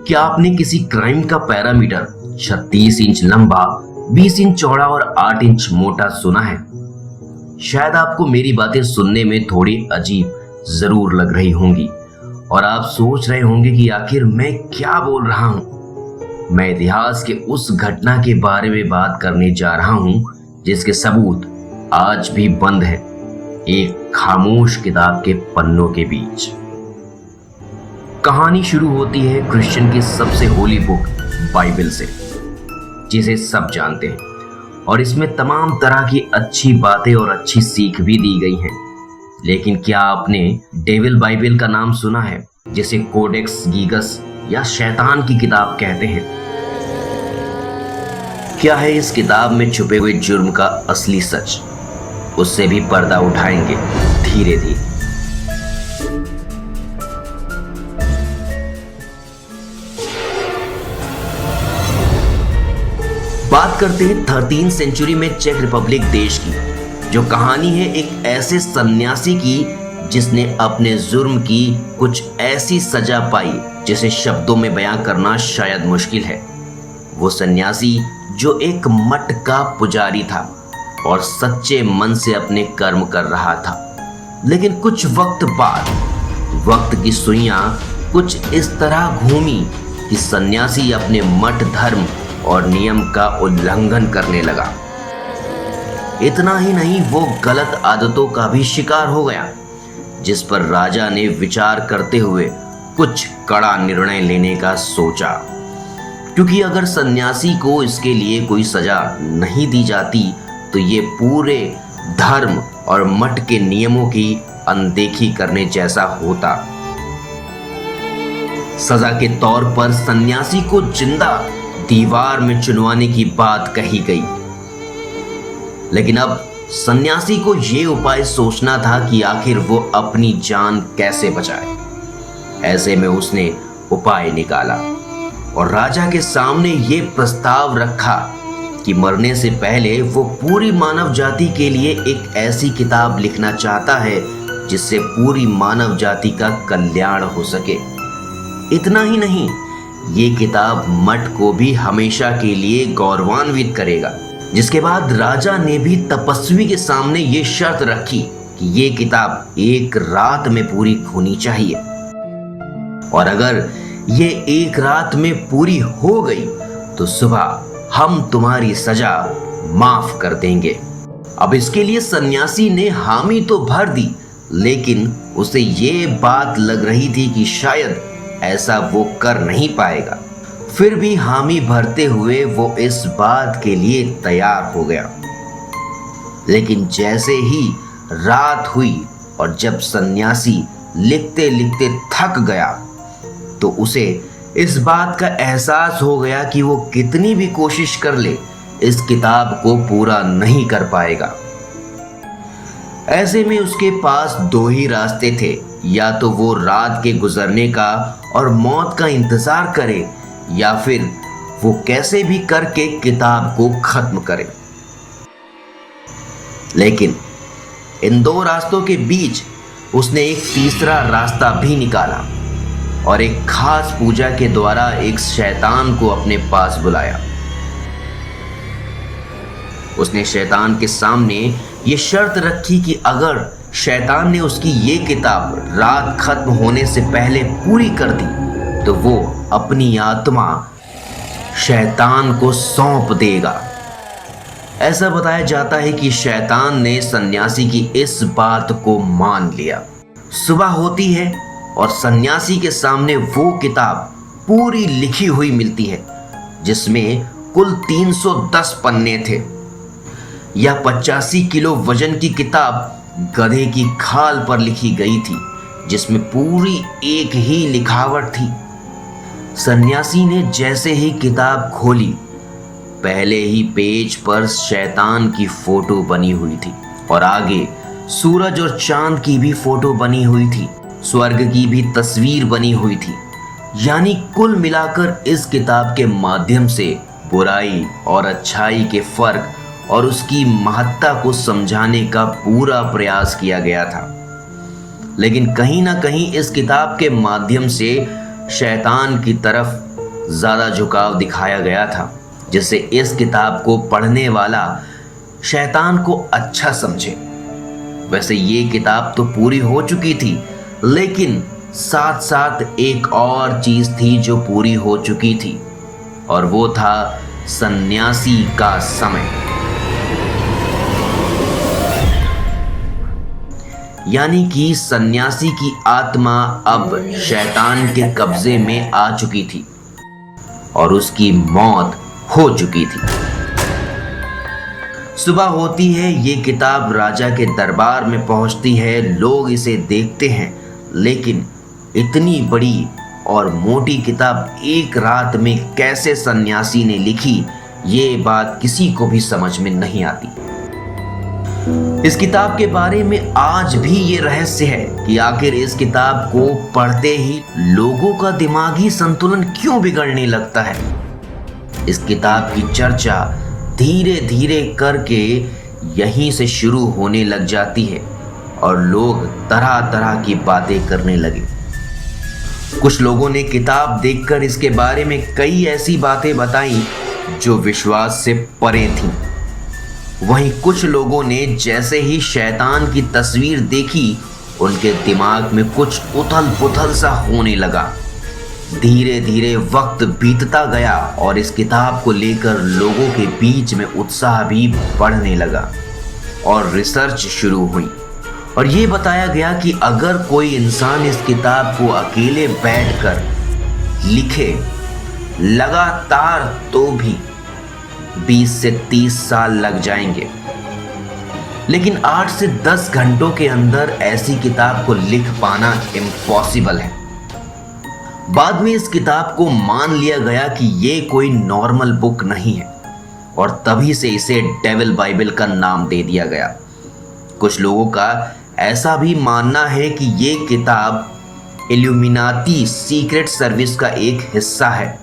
क्या आपने किसी क्राइम का पैरामीटर 36 इंच लंबा, 20 इंच चौड़ा और 8 इंच मोटा सुना है? शायद आपको मेरी बातें सुनने में थोड़ी अजीब जरूर लग रही होंगी और आप सोच रहे होंगे कि आखिर मैं क्या बोल रहा हूं। मैं इतिहास के उस घटना के बारे में बात करने जा रहा हूं जिसके सबूत आज भी बंद है एक खामोश किताब के पन्नों के बीच। कहानी शुरू होती है क्रिश्चियन की सबसे होली बुक बाइबल से, जिसे सब जानते हैं, और इसमें तमाम तरह की अच्छी बातें और अच्छी सीख भी दी गई हैं। लेकिन क्या आपने डेविल बाइबल का नाम सुना है, जिसे कोडेक्स गीगस या शैतान की किताब कहते हैं? क्या है इस किताब में छुपे हुए जुर्म का असली सच? उससे भी पर्दा उठाएंगे धीरे धीरे। बात करते हैं 13वीं सेंचुरी में चेक रिपब्लिक देश की, जो कहानी है एक ऐसे सन्यासी की जिसने अपने जुर्म की कुछ ऐसी सजा पाई जिसे शब्दों में बयां करना शायद मुश्किल है। वो सन्यासी जो एक मठ का पुजारी था और सच्चे मन से अपने कर्म कर रहा था, लेकिन कुछ वक्त बाद वक्त की सुइयां कुछ इस तरह घूमी कि सन्यासी अपने मठ धर्म और नियम का उल्लंघन करने लगा। इतना ही नहीं, वो गलत आदतों का भी शिकार हो गया, जिस पर राजा ने विचार करते हुए कुछ कड़ा निर्णय लेने का सोचा, क्योंकि अगर सन्यासी को इसके लिए कोई सजा नहीं दी जाती तो ये पूरे धर्म और मठ के नियमों की अनदेखी करने जैसा होता। सजा के तौर पर सन्यासी को जिंदा दीवार में चुनवाने की बात कही गई, लेकिन अब सन्यासी को यह उपाय सोचना था कि आखिर वो अपनी जान कैसे बचाए। ऐसे में उसने उपाय निकाला और राजा के सामने ये प्रस्ताव रखा कि मरने से पहले वो पूरी मानव जाति के लिए एक ऐसी किताब लिखना चाहता है जिससे पूरी मानव जाति का कल्याण हो सके। इतना ही नहीं, ये किताब मठ को भी हमेशा के लिए गौरवान्वित करेगा। जिसके बाद राजा ने भी तपस्वी के सामने ये शर्त रखी कि ये किताब एक रात में पूरी होनी चाहिए, और अगर ये एक रात में पूरी हो गई तो सुबह हम तुम्हारी सजा माफ कर देंगे। अब इसके लिए सन्यासी ने हामी तो भर दी, लेकिन उसे ये बात लग रही थी कि शायद ऐसा वो कर नहीं पाएगा। फिर भी हामी भरते हुए वो इस बात के लिए तैयार हो गया। लेकिन जैसे ही रात हुई और जब सन्यासी लिखते लिखते थक गया, तो उसे इस बात का एहसास हो गया कि वो कितनी भी कोशिश कर ले, इस किताब को पूरा नहीं कर पाएगा। ऐसे में उसके पास दो ही रास्ते थे, या तो वो रात के गुजरने का और मौत का इंतजार करे, या फिर वो कैसे भी करके किताब को खत्म करे। लेकिन इन दो रास्तों के बीच उसने एक तीसरा रास्ता भी निकाला और एक खास पूजा के द्वारा एक शैतान को अपने पास बुलाया। उसने शैतान के सामने ये शर्त रखी कि अगर शैतान ने उसकी ये किताब रात खत्म होने से पहले पूरी कर दी तो वो अपनी आत्मा शैतान को सौंप देगा। ऐसा बताया जाता है कि शैतान ने सन्यासी की इस बात को मान लिया। सुबह होती है और सन्यासी के सामने वो किताब पूरी लिखी हुई मिलती है, जिसमें कुल 310 पन्ने थे। यह 85 किलो वजन की किताब गधे की खाल पर लिखी गई थी, जिसमें पूरी एक ही लिखावट थी। सन्यासी ने जैसे ही किताब खोली, पहले ही पेज पर शैतान की फोटो बनी हुई थी और आगे सूरज और चांद की भी फोटो बनी हुई थी, स्वर्ग की भी तस्वीर बनी हुई थी। यानी कुल मिलाकर इस किताब के माध्यम से बुराई और अच्छाई के फर्क और उसकी महत्ता को समझाने का पूरा प्रयास किया गया था। लेकिन कहीं ना कहीं इस किताब के माध्यम से शैतान की तरफ ज्यादा झुकाव दिखाया गया था, जिससे इस किताब को पढ़ने वाला शैतान को अच्छा समझे। वैसे ये किताब तो पूरी हो चुकी थी, लेकिन साथ साथ एक और चीज थी जो पूरी हो चुकी थी, और वो था सन्यासी का समय। यानी कि सन्यासी की आत्मा अब शैतान के कब्जे में आ चुकी थी और उसकी मौत हो चुकी थी। सुबह होती है, ये किताब राजा के दरबार में पहुंचती है, लोग इसे देखते हैं, लेकिन इतनी बड़ी और मोटी किताब एक रात में कैसे सन्यासी ने लिखी, ये बात किसी को भी समझ में नहीं आती। इस किताब के बारे में आज भी ये रहस्य है कि आखिर इस किताब को पढ़ते ही लोगों का दिमागी संतुलन क्यों बिगड़ने लगता है। इस किताब की चर्चा धीरे धीरे करके यहीं से शुरू होने लग जाती है और लोग तरह तरह की बातें करने लगे। कुछ लोगों ने किताब देखकर इसके बारे में कई ऐसी बातें बताई जो विश्वास से परे थीं। वहीं कुछ लोगों ने जैसे ही शैतान की तस्वीर देखी, उनके दिमाग में कुछ उथल पुथल सा होने लगा। धीरे धीरे वक्त बीतता गया और इस किताब को लेकर लोगों के बीच में उत्साह भी बढ़ने लगा और रिसर्च शुरू हुई और ये बताया गया कि अगर कोई इंसान इस किताब को अकेले बैठकर लिखे लगातार तो भी 20 से 30 साल लग जाएंगे, लेकिन 8 से 10 घंटों के अंदर ऐसी किताब को लिख पाना इम्पॉसिबल है। बाद में इस किताब को मान लिया गया कि ये कोई नॉर्मल बुक नहीं है और तभी से इसे डेविल बाइबल का नाम दे दिया गया। कुछ लोगों का ऐसा भी मानना है कि ये किताब इल्यूमिनाती सीक्रेट सर्विस का एक हिस्सा है।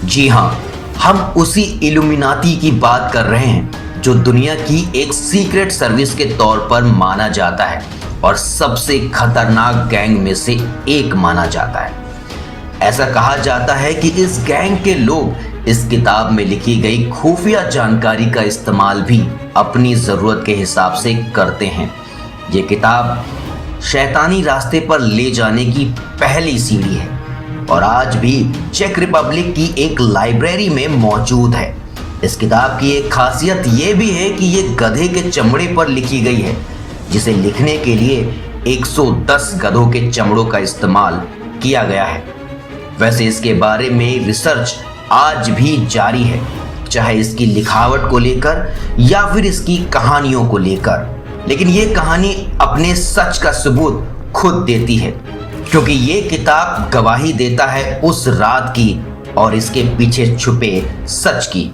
जी हाँ, हम उसी इल्यूमिनाती की बात कर रहे हैं जो दुनिया की एक सीक्रेट सर्विस के तौर पर माना जाता है और सबसे खतरनाक गैंग में से एक माना जाता है। ऐसा कहा जाता है कि इस गैंग के लोग इस किताब में लिखी गई खुफिया जानकारी का इस्तेमाल भी अपनी जरूरत के हिसाब से करते हैं। ये किताब शैतानी रास्ते पर ले जाने की पहली सीढ़ी है और आज भी चेक रिपब्लिक की एक लाइब्रेरी में मौजूद है। इस किताब की एक खासियत ये भी है कि ये गधे के चमड़े पर लिखी गई है, जिसे लिखने के लिए 110 गधों के चमड़ों का इस्तेमाल किया गया है। वैसे इसके बारे में रिसर्च आज भी जारी है, चाहे इसकी लिखावट को लेकर या फिर इसकी कहानियों को लेकर, लेकिन ये कहानी अपने सच का सबूत खुद देती है, क्योंकि ये किताब गवाही देता है उस रात की और इसके पीछे छुपे सच की।